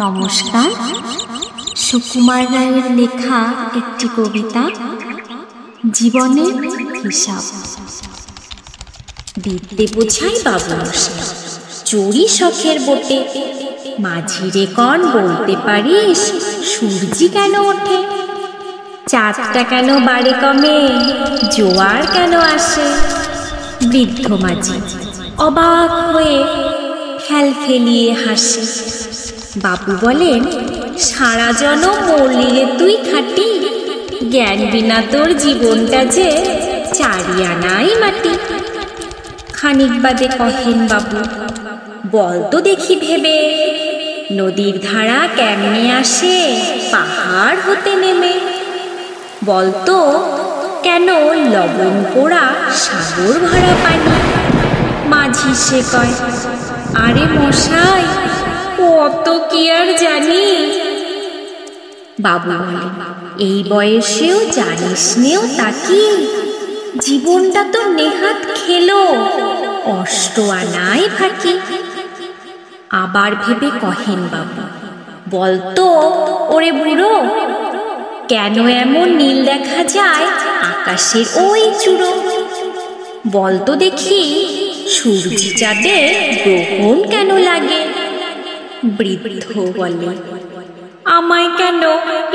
নমস্কার। সুকুমার রায়ের লেখা একটি কবিতা, জীবনের হিসাব। বিদ্যে বোঝাই বাবু চুরি শখের বটে, মাঝিরে কন বলতে পারিস সূর্যি কেন ওঠে? চাঁদটা কেন বাড়ে কমে, জোয়ার কেন আসে? বৃদ্ধ মাঝি অবাক হয়ে ফেল ফেলিয়ে হাসে। বাবু বলেন, সারা জনম মরলি রে তুই খাটি, জ্ঞান বিনা তোর জীবনটা যে চারিয়ানাই মাটি। খানিক বাদে কহেন বাবু, বল তো দেখি ভেবে, নদীর ধারা কেমনে আসে পাহাড় হতে নেমে? বলতো কেন লবণ পোড়া সাগর ভরা পানি? মাঝি সে কয়, আরে মশাই অত কি আর জানি। বাবু বলে, এই বয়সেও জানিস নেও তাকি, জীবনটা তো নেহাত খেলো অষ্ট আনায় ফাঁকি। আবার ভেবে কহেন বাবু, বলতো ওরে বুড়ো, কেন এমন নীল দেখা যায় আকাশের ওই চূড়ো? বলতো দেখি সূর্যি চাঁদে গ্রহণ কেন লাগে? বৃদ্ধ বলে, আমায় কেন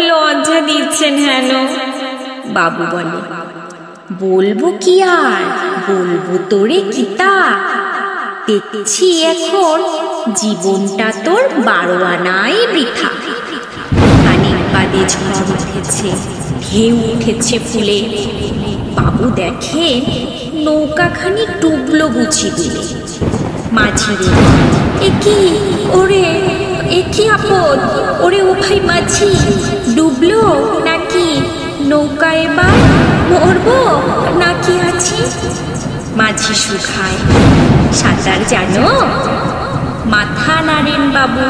লজ্জা দিচ্ছেন হেন? বাবু বলে, বলবো কি আর, বলবো তোরে কিতা, দেখছি এখন জীবনটা তোর 12 আনাই বৃথা। খানিক বাদে ঝড় উঠেছে, ঢেউ উঠেছে ফুলে। বাবু দেখেন নৌকাখানি ডুবলো বুঝি দিলে। মাঝিরে, একি ওরে, একি আপদ, ওরে ও ভাই মাঝি, ডুবলো নাকি নৌকা? এবার মরবো নাকি আছি? মাঝি শুকায়, সাঁতার জানো? মাথা নাড়েন বাবু।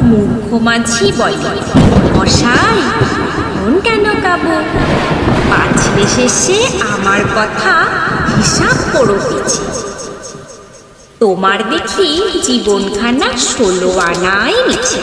মূর্খ মাঝি বলে, মশাই মন কেন কাবু? বাঁচলে শেষে আমার কথা হিসাব করো পিছি। তোমার দেখি জীবনখানা 16 আনাই মিছে।